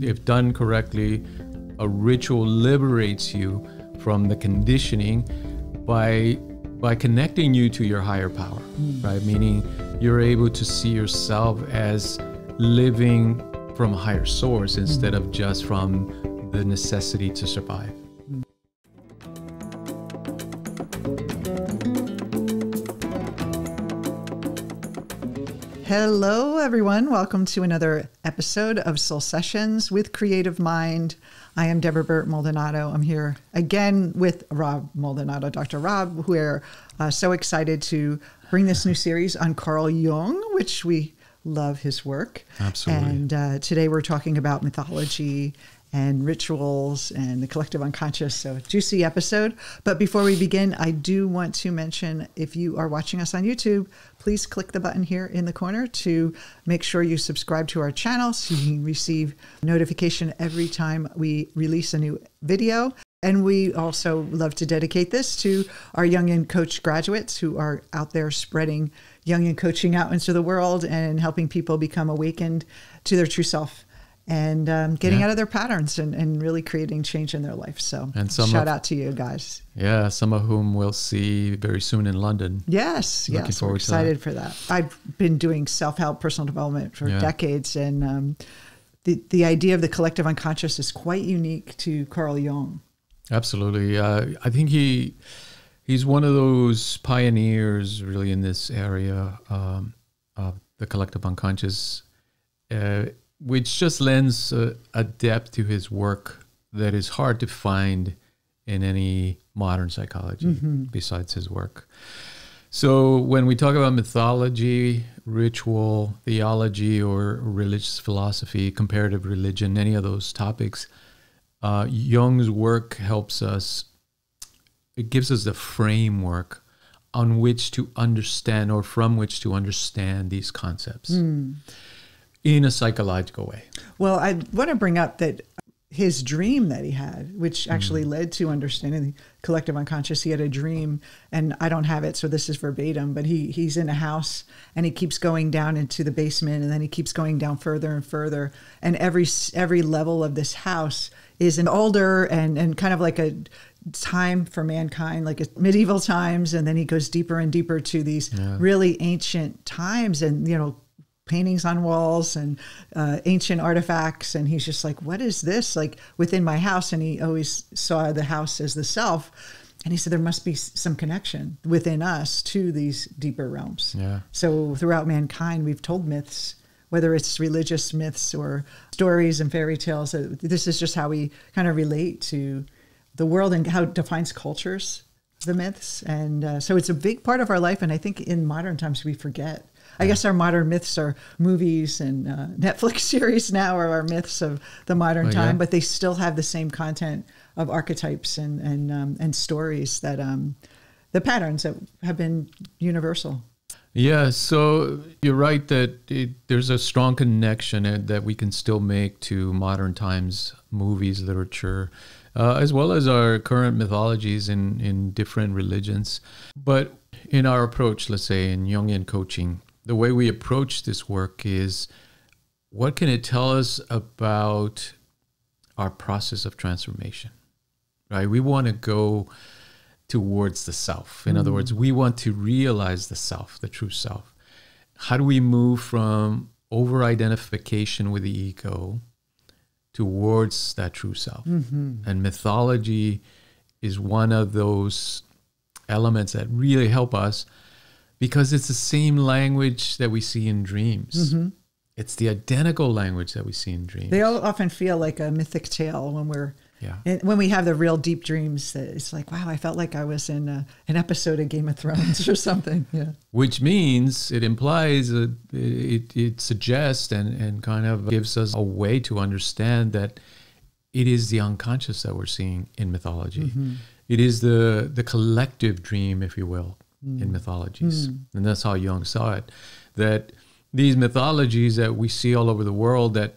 If done correctly, a ritual liberates you from the conditioning by connecting you to your higher power, right? Meaning you're able to see yourself as living from a higher source instead of just from the necessity to survive. Hello, everyone. Welcome to another episode of Soul Sessions with Creative Mind. I am Deborah Burt Maldonado. I'm here again with Rob Maldonado, Dr. Rob. We're so excited to bring this new series on Carl Jung, which we love his work. Absolutely. And today we're talking about mythology and rituals and the collective unconscious. So juicy episode. But before we begin, I do want to mention, if you are watching us on YouTube, please click the button here in the corner to make sure you subscribe to our channel so you can receive notification every time we release a new video. And we also love to dedicate this to our Jungian coach graduates who are out there spreading Jungian coaching out into the world and helping people become awakened to their true self and getting out of their patterns and really creating change in their life. So shout out to you guys. Yeah, some of whom we'll see very soon in London. Yes, we're excited for that. I've been doing self-help personal development for decades, and the idea of the collective unconscious is quite unique to Carl Jung. Absolutely. I think he's one of those pioneers really in this area of the collective unconscious, which just lends a depth to his work that is hard to find in any modern psychology besides his work. So when we talk about mythology, ritual, theology, or religious philosophy, comparative religion, any of those topics, Jung's work helps us. It gives us the framework on which to understand or from which to understand these concepts. In a psychological way. Well, I want to bring up that his dream that he had, which actually led to understanding the collective unconscious, he had a dream, and I don't have it, so this is verbatim, but he's in a house and he keeps going down into the basement, and then he keeps going down further and further. And every level of this house is an older and kind of like a time for mankind, like a medieval times. And then he goes deeper and deeper to these really ancient times, and, paintings on walls and ancient artifacts. And he's just like, what is this like within my house? And he always saw the house as the self. And he said, there must be some connection within us to these deeper realms. Yeah. So throughout mankind, we've told myths, whether it's religious myths or stories and fairy tales. This is just how we kind of relate to the world and how it defines cultures, the myths. And so it's a big part of our life. And I think in modern times we forget. I guess our modern myths are movies and Netflix series now are our myths of the modern time, but they still have the same content of archetypes and stories that the patterns that have been universal. Yeah, so you're right that there's a strong connection that we can still make to modern times, movies, literature, as well as our current mythologies in different religions. But in our approach, let's say in Jungian coaching, the way we approach this work is, what can it tell us about our process of transformation, right? We want to go towards the self. In other words, we want to realize the self, the true self. How do we move from over-identification with the ego towards that true self? And mythology is one of those elements that really help us, because it's the same language that we see in dreams. It's the identical language that we see in dreams. They all often feel like a mythic tale when we have the real deep dreams. It's like, wow, I felt like I was in an episode of Game of Thrones or something. Yeah. Which means it implies, it suggests and kind of gives us a way to understand that it is the unconscious that we're seeing in mythology. It is the collective dream, if you will, in mythologies. And that's how Jung saw it, that these mythologies that we see all over the world that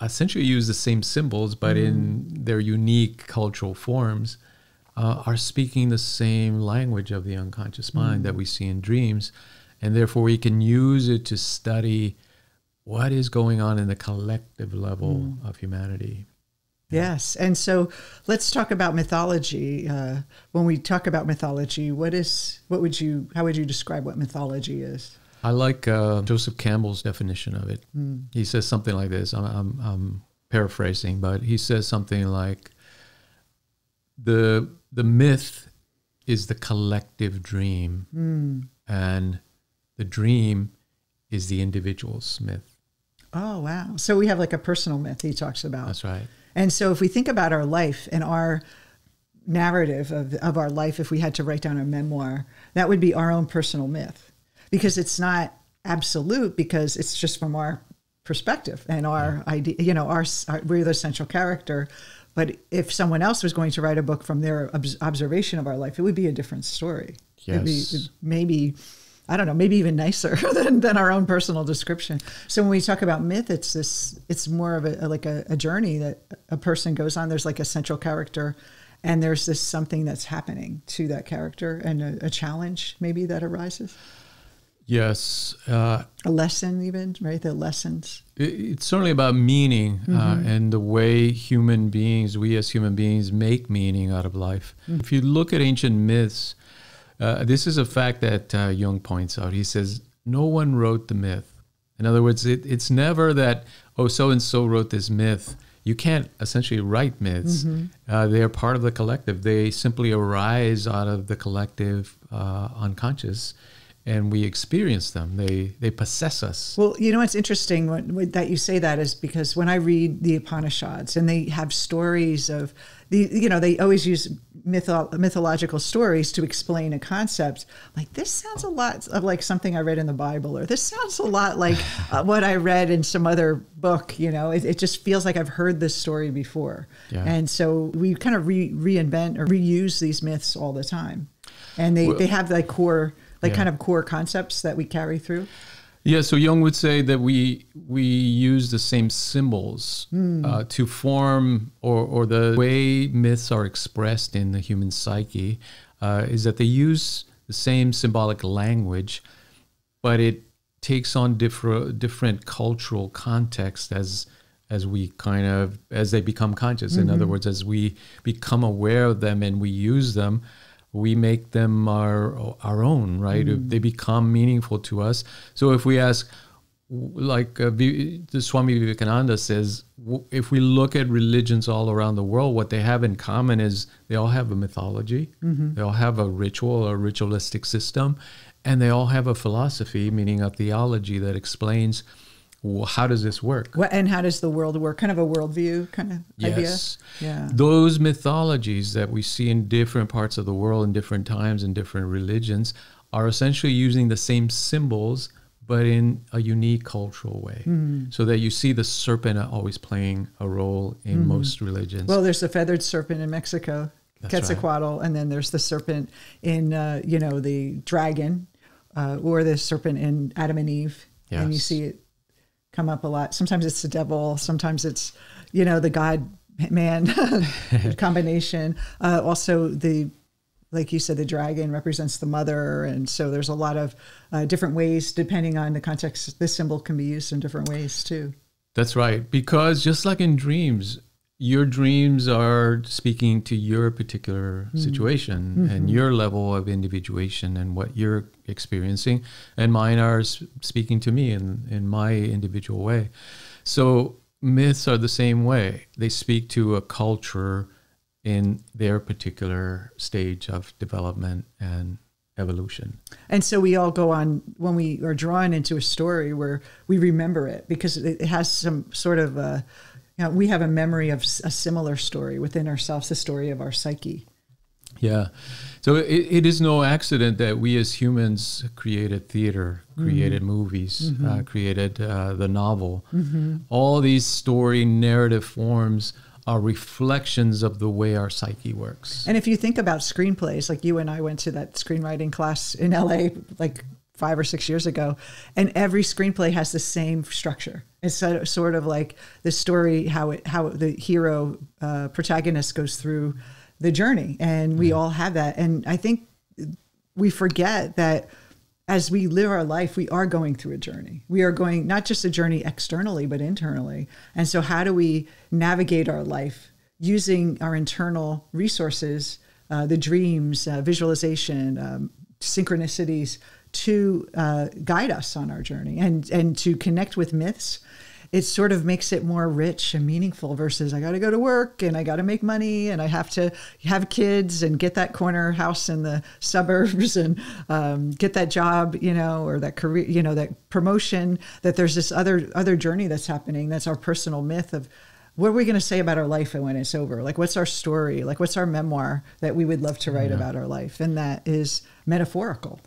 essentially use the same symbols, but in their unique cultural forms, are speaking the same language of the unconscious mind that we see in dreams. And therefore we can use it to study what is going on in the collective level of humanity. Yes. And so let's talk about mythology. When we talk about mythology, how would you describe what mythology is? I like Joseph Campbell's definition of it. He says something like this. I'm paraphrasing, but he says something like, the myth is the collective dream, and the dream is the individual's myth. Oh, wow. So we have like a personal myth he talks about. That's right. And so if we think about our life and our narrative of our life, if we had to write down a memoir, that would be our own personal myth, because it's not absolute, because it's just from our perspective and our idea, we're the central character. But if someone else was going to write a book from their observation of our life, it would be a different story. Yes. It'd be maybe, I don't know, maybe even nicer than our own personal description. So when we talk about myth, it's more of a journey that a person goes on. There's like a central character, and there's this something that's happening to that character, and a challenge maybe that arises. Yes. A lesson even, right? The lessons. It's certainly about meaning and the way we as human beings make meaning out of life. If you look at ancient myths, this is a fact that Jung points out. He says, no one wrote the myth. In other words, it's never that, so-and-so wrote this myth. You can't essentially write myths. They are part of the collective. They simply arise out of the collective unconscious, and we experience them. They possess us. Well, it's interesting that you say that, is because when I read the Upanishads, and they have stories of they always use mythological stories to explain a concept. Like, this sounds a lot of like something I read in the Bible, or this sounds a lot like what I read in some other book. It just feels like I've heard this story before. Yeah. And so we kind of reinvent or reuse these myths all the time, and they have like core. Kind of core concepts that we carry through? Yeah, so Jung would say that we use the same symbols to form, or the way myths are expressed in the human psyche is that they use the same symbolic language, but it takes on different cultural context as they become conscious. In other words, as we become aware of them and we use them, we make them our own, right? They become meaningful to us. So if we ask, like the Swami Vivekananda says, if we look at religions all around the world, what they have in common is they all have a mythology, they all have a ritual or ritualistic system, and they all have a philosophy, meaning a theology that explains, how does this work? And how does the world work? Kind of a worldview kind of idea? Yes. Yeah. Those mythologies that we see in different parts of the world, in different times, in different religions, are essentially using the same symbols, but in a unique cultural way. So that you see the serpent always playing a role in most religions. Well, there's the feathered serpent in Mexico, Quetzalcoatl, right. And then there's the serpent in, the dragon, or the serpent in Adam and Eve. Yes. And you see it come up a lot. Sometimes it's the devil. Sometimes it's, the God-man combination. Also, like you said, the dragon represents the mother. And so there's a lot of different ways, depending on the context, this symbol can be used in different ways too. That's right. Because just like in dreams, your dreams are speaking to your particular situation and your level of individuation and what you're experiencing, and mine are speaking to me in my individual way. So myths are the same way. They speak to a culture in their particular stage of development and evolution. And so we all go on, when we are drawn into a story, where we remember it because it has some sort of we have a memory of a similar story within ourselves, the story of our psyche. Yeah. So it is no accident that we as humans created theater, created movies, created the novel. All these story narrative forms are reflections of the way our psyche works. And if you think about screenplays, like you and I went to that screenwriting class in LA like 5 or 6 years ago, and every screenplay has the same structure. It's sort of like the story, how the hero protagonist goes through the journey, and we all have that. And I think we forget that as we live our life, we are going through a journey. We are going not just a journey externally, but internally. And so how do we navigate our life using our internal resources, the dreams, visualization, synchronicities to guide us on our journey and to connect with myths? It sort of makes it more rich and meaningful versus I got to go to work and I got to make money and I have to have kids and get that corner house in the suburbs and get that job, or that career, that promotion, that there's this other journey that's happening. That's our personal myth of what are we going to say about our life when it's over? Like, what's our story? Like, what's our memoir that we would love to write about our life? And that is metaphorical.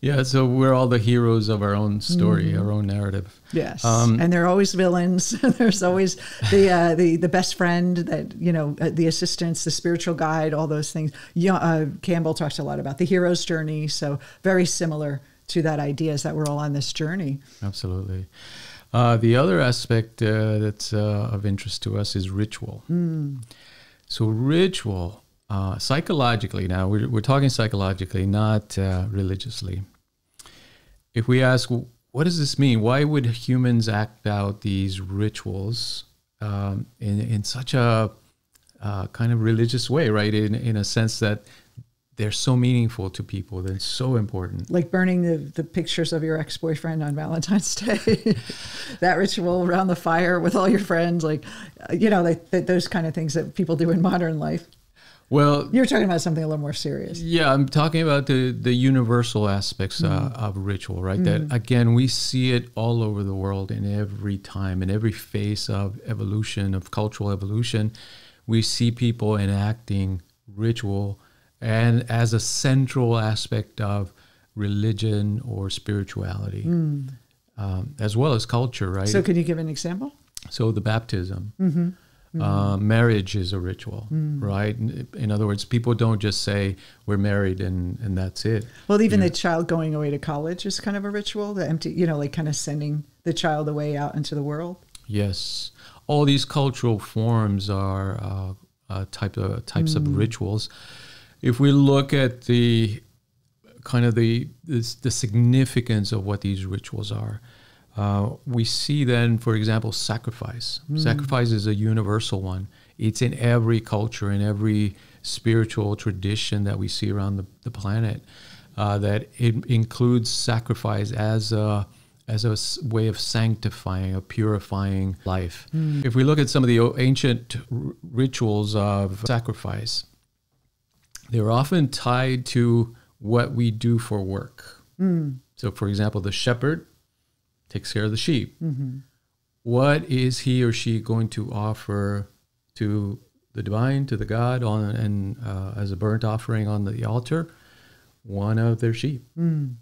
Yeah, so we're all the heroes of our own story, our own narrative. Yes, and there are always villains. There's always the best friend that the assistants, the spiritual guide, all those things. Campbell talks a lot about the hero's journey, so very similar to that idea is that we're all on this journey. Absolutely. The other aspect that's of interest to us is ritual. So ritual, psychologically, now we're talking psychologically, not religiously. If we ask, what does this mean? Why would humans act out these rituals in such a kind of religious way, right? In a sense that they're so meaningful to people, they're so important. Like burning the pictures of your ex-boyfriend on Valentine's Day, that ritual around the fire with all your friends, like, those kind of things that people do in modern life. Well, you're talking about something a little more serious. Yeah, I'm talking about the universal aspects of ritual, right? That, again, we see it all over the world in every time, in every phase of evolution, of cultural evolution. We see people enacting ritual and as a central aspect of religion or spirituality, as well as culture, right? So can you give an example? So the baptism. Marriage is a ritual, right? In other words, people don't just say we're married and that's it. Well, even the child going away to college is kind of a ritual, the empty, like kind of sending the child away out into the world. Yes. All these cultural forms are types of rituals. If we look at the kind of the significance of what these rituals are, we see then, for example, sacrifice. Sacrifice is a universal one. It's in every culture, in every spiritual tradition that we see around the planet, that it includes sacrifice as a way of sanctifying, of purifying life. If we look at some of the ancient rituals of sacrifice, they're often tied to what we do for work. So, for example, the shepherd takes care of the sheep. What is he or she going to offer to the divine, to the God, as a burnt offering on the altar? One of their sheep. In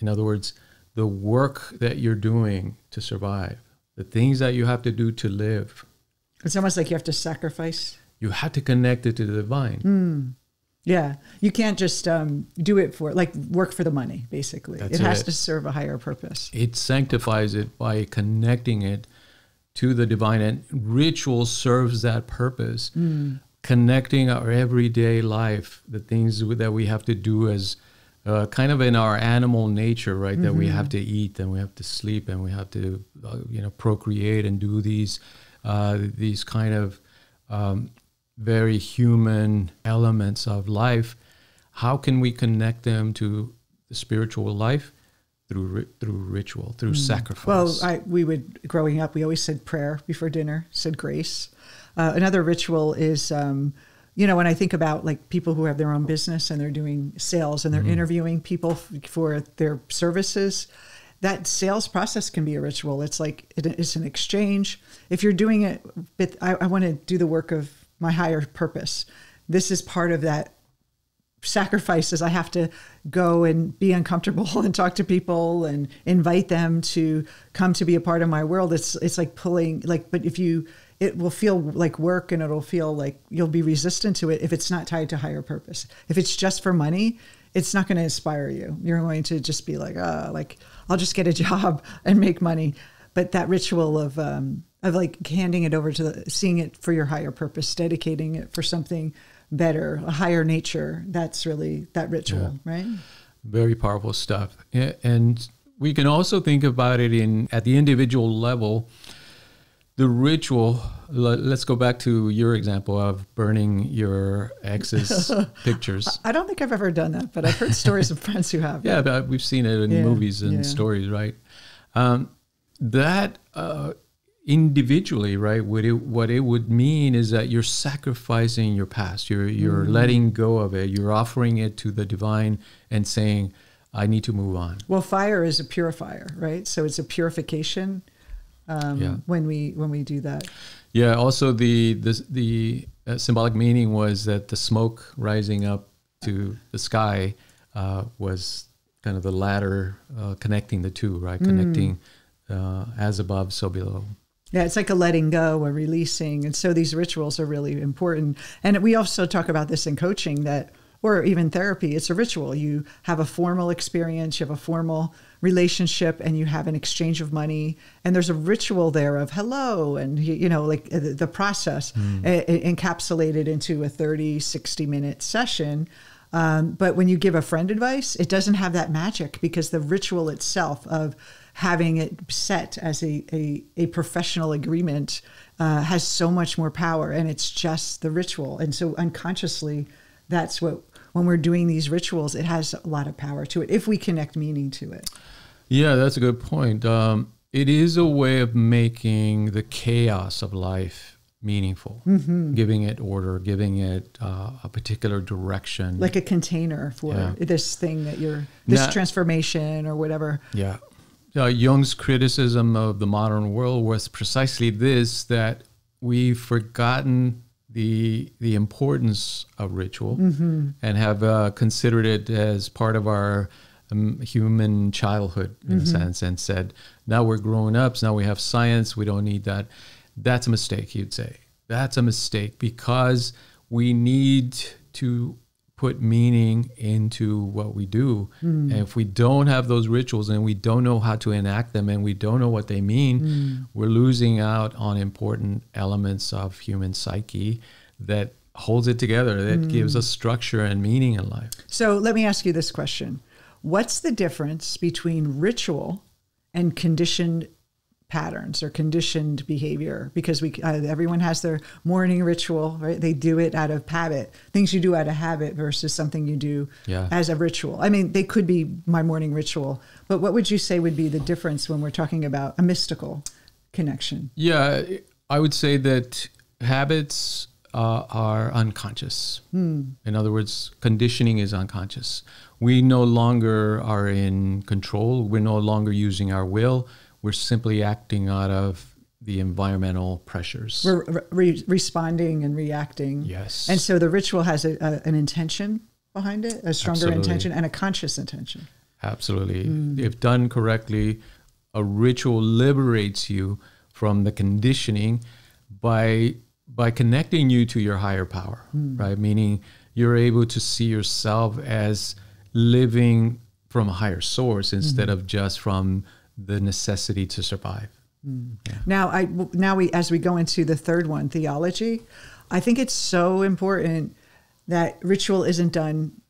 other words, the work that you're doing to survive, the things that you have to do to live. It's almost like you have to sacrifice. You have to connect it to the divine. Yeah, you can't just do it for, like, work for the money, basically. It has to serve a higher purpose. It sanctifies it by connecting it to the divine, and ritual serves that purpose. Connecting our everyday life, the things that we have to do as kind of in our animal nature, right? That we have to eat and we have to sleep and we have to, procreate and do these kind of very human elements of life. How can we connect them to the spiritual life? Through ritual, through sacrifice. Well, growing up, we always said prayer before dinner, said grace. Another ritual is, when I think about like people who have their own business and they're doing sales and they're interviewing people for their services, that sales process can be a ritual. It's like, it's an exchange. If you're doing it, I want to do the work of my higher purpose. This is part of that sacrifice, is I have to go and be uncomfortable and talk to people and invite them to come to be a part of my world. It's like pulling, like, but it will feel like work and it'll feel like you'll be resistant to it if it's not tied to higher purpose. If it's just for money, it's not going to inspire you. You're going to just be like, I'll just get a job and make money. But that ritual of like handing it over to seeing it for your higher purpose, dedicating it for something better, a higher nature, that's really that ritual, right? Very powerful stuff. And we can also think about it at the individual level. The ritual, let's go back to your example of burning your ex's pictures. I don't think I've ever done that, but I've heard stories of friends who have. Yeah, but we've seen it in movies and stories, right? That individually, right, what it would mean is that you're sacrificing your past. You're letting go of it. You're offering it to the divine and saying, I need to move on. Well, fire is a purifier, right? So it's a purification when we do that. Yeah. Also, the symbolic meaning was that the smoke rising up to the sky was kind of the ladder connecting the two, right? Connecting as above, so below. Yeah, it's like a letting go, a releasing. And so these rituals are really important. And we also talk about this in coaching or even therapy. It's a ritual. You have a formal experience, you have a formal relationship, and you have an exchange of money. And there's a ritual there of hello and, like the process encapsulated into a 30, 60-minute session. But when you give a friend advice, it doesn't have that magic because the ritual itself of having it set as a professional agreement has so much more power, and it's just the ritual. And so unconsciously, that's when we're doing these rituals, it has a lot of power to it if we connect meaning to it. Yeah, that's a good point. It is a way of making the chaos of life meaningful, giving it order, giving it a particular direction. Like a container for this thing that transformation or whatever. Yeah. Jung's criticism of the modern world was precisely this, that we've forgotten the importance of ritual and have considered it as part of our human childhood, in a sense, and said, now we're grown ups, now we have science, we don't need that. That's a mistake, you'd say. That's a mistake because we need to put meaning into what we do. And if we don't have those rituals and we don't know how to enact them and we don't know what they mean, we're losing out on important elements of human psyche that holds it together, that gives us structure and meaning in life. So let me ask you this question. What's the difference between ritual and conditioned patterns or conditioned behavior? Because everyone has their morning ritual, right? They do it out of habit, things you do out of habit versus something you do as a ritual. I mean, they could be my morning ritual, but what would you say would be the difference when we're talking about a mystical connection? Yeah, I would say that habits are unconscious. In other words, conditioning is unconscious. We no longer are in control. We're no longer using our will. We're simply acting out of the environmental pressures. We're responding and reacting. Yes. And so the ritual has an intention behind it, a stronger intention and a conscious intention. Absolutely. If done correctly, a ritual liberates you from the conditioning by connecting you to your higher power, right? Meaning you're able to see yourself as living from a higher source instead of just from the necessity to survive. Yeah. Now as we go into the third one, theology, I think it's so important that ritual isn't done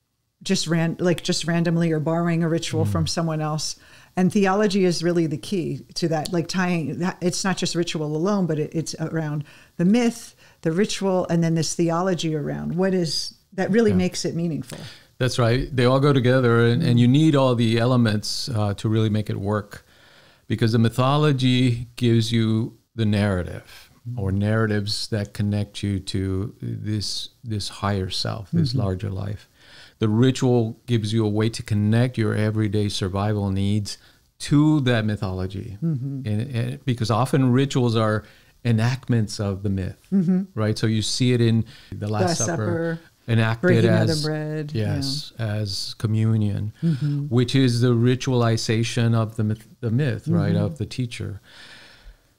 just randomly or borrowing a ritual from someone else. And theology is really the key to that, like tying that. It's not just ritual alone, but it's around the myth, the ritual, and then this theology around what is that really makes it meaningful. That's right. They all go together, and you need all the elements to really make it work. Because the mythology gives you the narrative or narratives that connect you to this higher self, this larger life. The ritual gives you a way to connect your everyday survival needs to that mythology. And because often rituals are enactments of the myth, right? So you see it in the Last Supper enacted as bread, as communion, which is the ritualization of the myth, right, of the teacher.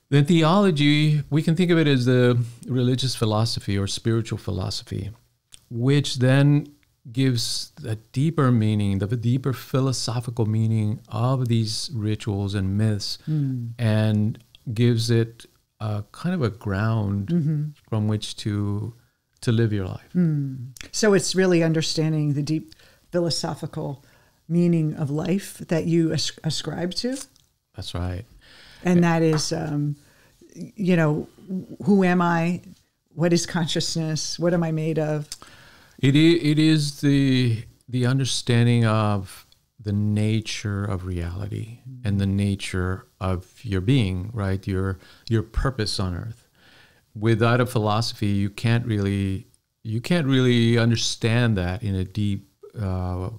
Then theology, we can think of it as the religious philosophy or spiritual philosophy, which then gives a deeper meaning, the deeper philosophical meaning of these rituals and myths, and gives it a kind of a ground from which to live your life. So it's really understanding the deep philosophical meaning of life that you ascribe to. That's right. And that is, who am I? What is consciousness? What am I made of? It is the understanding of the nature of reality and the nature of your being, right? Your purpose on earth. Without a philosophy, you can't really understand that in a deep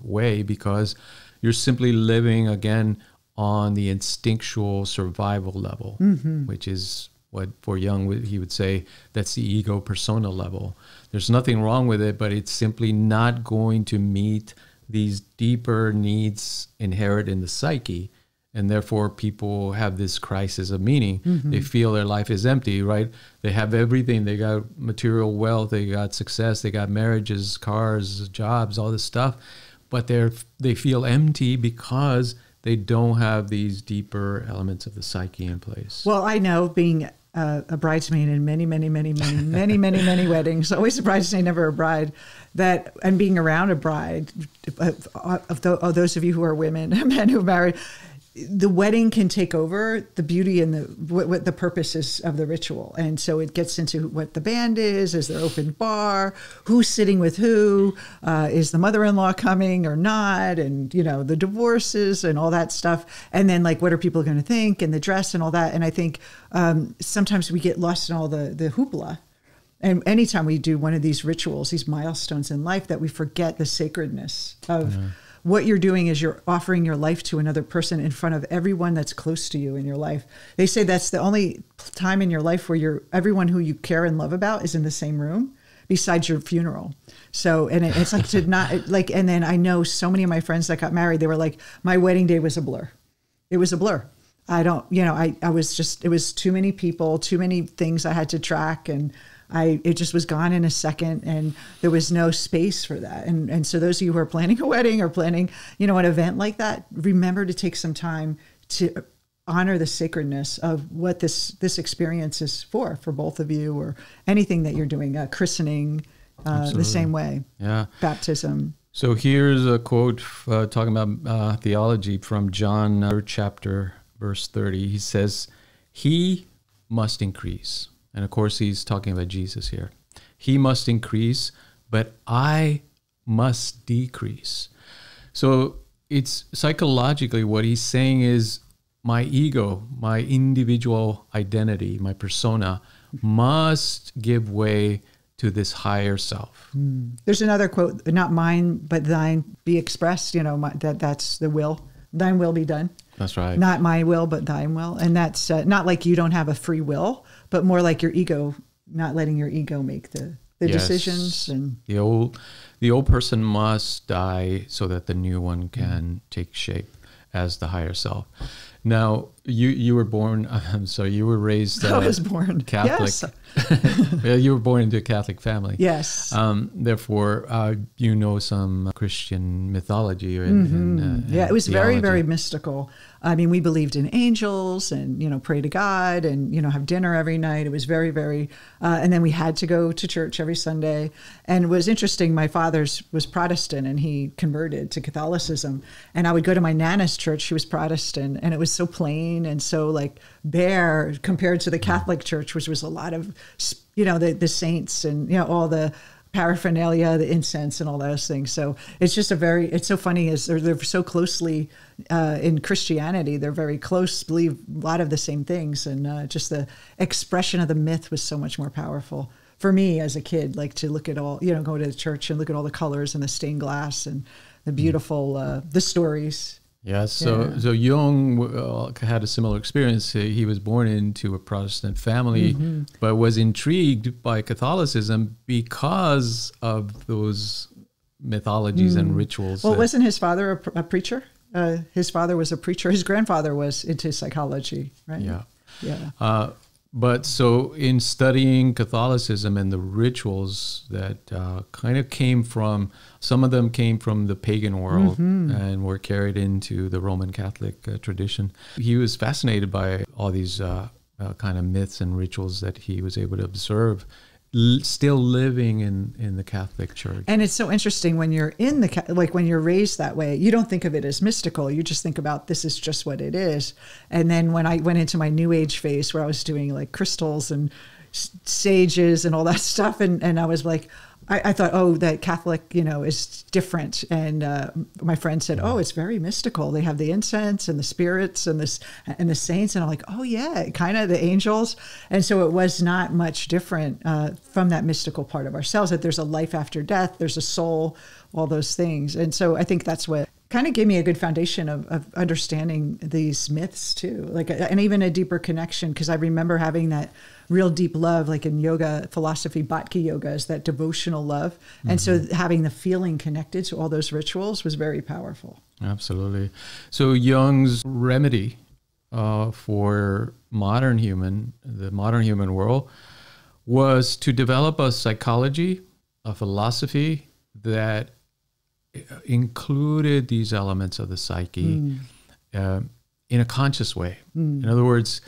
way, because you're simply living again on the instinctual survival level, which is what for Jung he would say that's the ego persona level. There's nothing wrong with it, but it's simply not going to meet these deeper needs inherent in the psyche. And therefore, people have this crisis of meaning. They feel their life is empty, right? They have everything. They got material wealth. They got success. They got marriages, cars, jobs, all this stuff. But they feel empty because they don't have these deeper elements of the psyche in place. Well, I know, being a bridesmaid in many weddings, always a bridesmaid, never a bride, and being around a bride, of those of you who are women, men who married, the wedding can take over the beauty and what the purpose is of the ritual. And so it gets into what the band is there open bar, who's sitting with who, is the mother-in-law coming or not, and, the divorces and all that stuff. And then, like, what are people going to think, and the dress and all that. And I think sometimes we get lost in all the hoopla. And anytime we do one of these rituals, these milestones in life, that we forget the sacredness of what you're doing is you're offering your life to another person in front of everyone that's close to you in your life. They say that's the only time in your life where everyone who you care and love about is in the same room besides your funeral. So, and it's like to not like, and then I know so many of my friends that got married, they were like, my wedding day was a blur. It was a blur. I don't, I was just, it was too many people, too many things I had to track, and it just was gone in a second, and there was no space for that. And so those of you who are planning a wedding or planning, an event like that, remember to take some time to honor the sacredness of what this experience is for both of you, or anything that you're doing, christening, the same way, baptism. So here's a quote talking about theology from John 3rd chapter, verse 30. He says, "He must increase." And of course, he's talking about Jesus here. "He must increase, but I must decrease." So it's psychologically what he's saying is my ego, my individual identity, my persona must give way to this higher self. There's another quote, "Not mine, but thine be expressed." That's the will. Thine will be done. That's right. Not my will, but thine will. And that's not like you don't have a free will, but more like your ego, not letting your ego make the decisions. And the old person must die so that the new one can take shape as the higher self. Now, you were born, so you were raised I was born Catholic. Yes. You were born into a Catholic family. Yes. Therefore, you know some Christian mythology. It was theology. very, very mystical. I mean, we believed in angels and, pray to God and, have dinner every night. It was very, very, and then we had to go to church every Sunday. And it was interesting. My father was Protestant, and he converted to Catholicism. And I would go to my Nana's church. She was Protestant, and it was so plain and so like bare compared to the Catholic Church, which was a lot of, the saints and, all the paraphernalia, the incense and all those things. So it's just it's so funny as they're so closely in Christianity, they're very close, believe a lot of the same things. And just the expression of the myth was so much more powerful for me as a kid, like to look at all, go to the church and look at all the colors and the stained glass and the beautiful, the stories. Yes, so Jung had a similar experience. He was born into a Protestant family, but was intrigued by Catholicism because of those mythologies and rituals. Well, wasn't his father a preacher? His father was a preacher. His grandfather was into psychology, right? Yeah. But so in studying Catholicism and the rituals that kind of came from, some of them came from the pagan world and were carried into the Roman Catholic tradition. He was fascinated by all these kind of myths and rituals that he was able to observe. still living in the Catholic Church. And it's so interesting when you're in like when you're raised that way, you don't think of it as mystical. You just think about this is just what it is. And then when I went into my New Age phase where I was doing like crystals and sages and all that stuff, and I was like, I thought, oh, that Catholic, is different. And my friend said, oh, it's very mystical. They have the incense and the spirits and the saints. And I'm like, oh, yeah, kind of the angels. And so it was not much different from that mystical part of ourselves, that there's a life after death, there's a soul, all those things. And so I think that's what kind of gave me a good foundation of understanding these myths too, like, and even a deeper connection, because I remember having that real deep love, like in yoga philosophy, Bhakti yoga is that devotional love. And so having the feeling connected to all those rituals was very powerful. Absolutely. So Jung's remedy for the modern human world, was to develop a psychology, a philosophy that included these elements of the psyche in a conscious way. In other words,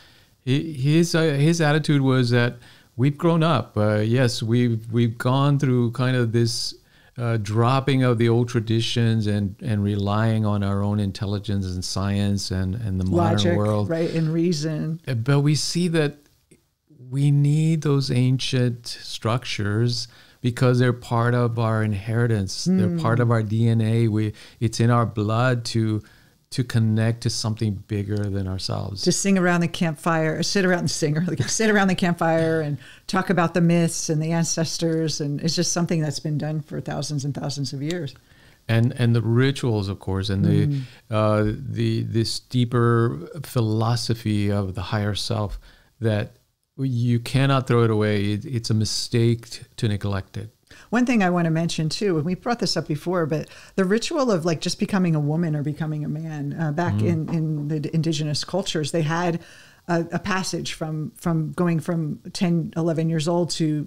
his attitude was that we've grown up. Yes, we've gone through kind of this dropping of the old traditions and relying on our own intelligence and science and the modern logic, world, right, and reason. But we see that we need those ancient structures because they're part of our inheritance. They're part of our DNA. It's in our blood to connect to something bigger than ourselves. To sing around the campfire, or sit around the campfire and talk about the myths and the ancestors, and it's just something that's been done for thousands and thousands of years. And the rituals, of course, and this deeper philosophy of the higher self that you cannot throw it away. It's a mistake to neglect it. One thing I want to mention too, and we brought this up before, but the ritual of like just becoming a woman or becoming a man, back in the indigenous cultures, they had a passage from going from 10, 11 years old to,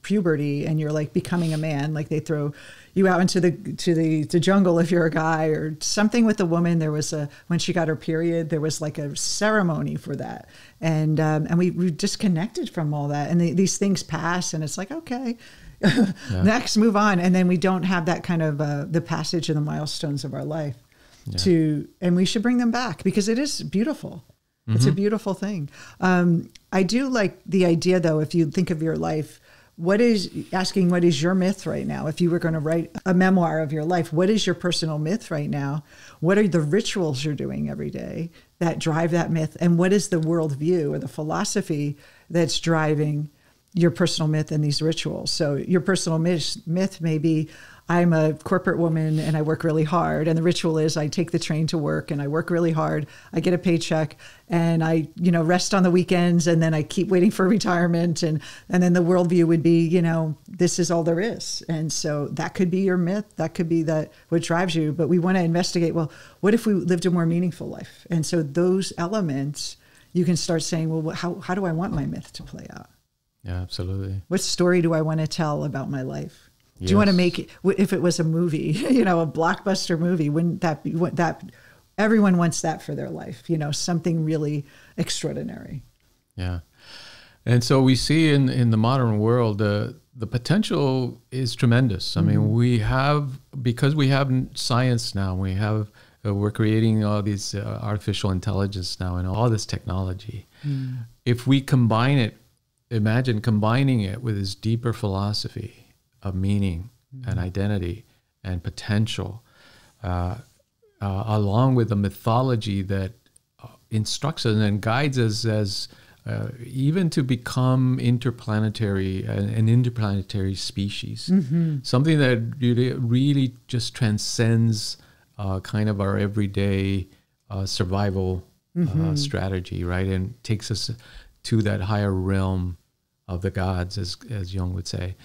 puberty, and you're like becoming a man. Like they throw you out into the jungle if you're a guy, or something with the woman. There was when she got her period, there was like a ceremony for that. And we disconnected from all that, and these things pass, and it's like, okay, next, move on. And then we don't have that kind of the passage and the milestones of our life and we should bring them back because it is beautiful. It's a beautiful thing. I do like the idea, though, if you think of your life, what is your myth right now? If you were going to write a memoir of your life, what is your personal myth right now? What are the rituals you're doing every day that drive that myth? And what is the worldview or the philosophy that's driving your personal myth and these rituals? So your personal myth may be, I'm a corporate woman and I work really hard. And the ritual is I take the train to work and I work really hard. I get a paycheck and I, rest on the weekends, and then I keep waiting for retirement. And then the worldview would be, this is all there is. And so that could be your myth. That could be what drives you. But we want to investigate, well, what if we lived a more meaningful life? And so those elements, you can start saying, well, how do I want my myth to play out? Yeah, absolutely. What story do I want to tell about my life? Do you want to make it, if it was a movie, a blockbuster movie, wouldn't that be that everyone wants that for their life, something really extraordinary. Yeah. And so we see in the modern world, the potential is tremendous. I mean, because we have science now, we're creating all these artificial intelligence now and all this technology. If we combine it, imagine combining it with this deeper philosophy of meaning and identity and potential, along with the mythology that instructs us and guides us as even to become an interplanetary species, something that really just transcends kind of our everyday survival strategy, right? And takes us to that higher realm of the gods, as Jung would say.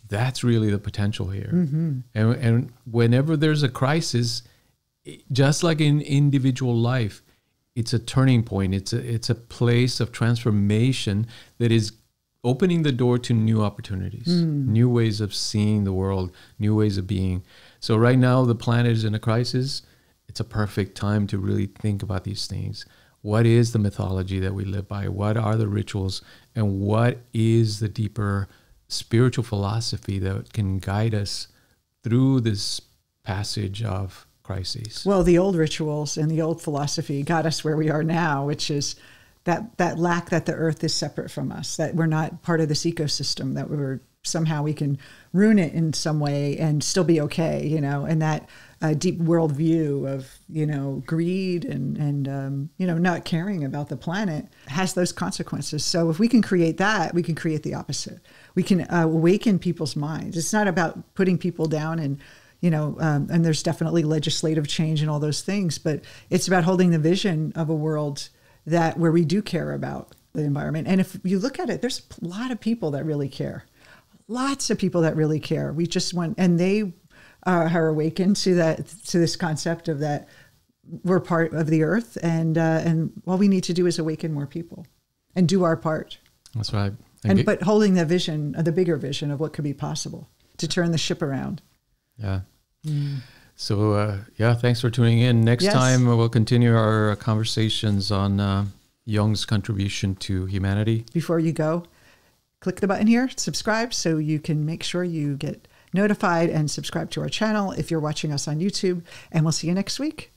That's really the potential here. And whenever there's a crisis, just like in individual life, it's a turning point. It's a place of transformation that is opening the door to new opportunities, new ways of seeing the world, new ways of being. So right now, the planet is in a crisis. It's a perfect time to really think about these things. What is the mythology that we live by? What are the rituals? And what is the deeper spiritual philosophy that can guide us through this passage of crises. Well, the old rituals and the old philosophy got us where we are now, which is that lack that the earth is separate from us, that we're not part of this ecosystem, that somehow we can ruin it in some way and still be okay, you know, and that deep worldview of, you know, greed and you know, not caring about the planet has those consequences. So if we can create that, we can create the opposite. We can awaken people's minds. It's not about putting people down and, you know, and there's definitely legislative change and all those things, but it's about holding the vision of a world where we do care about the environment. And if you look at it, there's a lot of people that really care. Lots of people that really care. We just want, and they are awakened to this concept of that we're part of the earth, and all we need to do is awaken more people and do our part. That's right. But holding the vision, the bigger vision of what could be possible to turn the ship around. Yeah. So, thanks for tuning in. Next time, we'll continue our conversations on Jung's contribution to humanity. Before you go, click the button here, subscribe, so you can make sure you get notified and subscribe to our channel if you're watching us on YouTube. And we'll see you next week.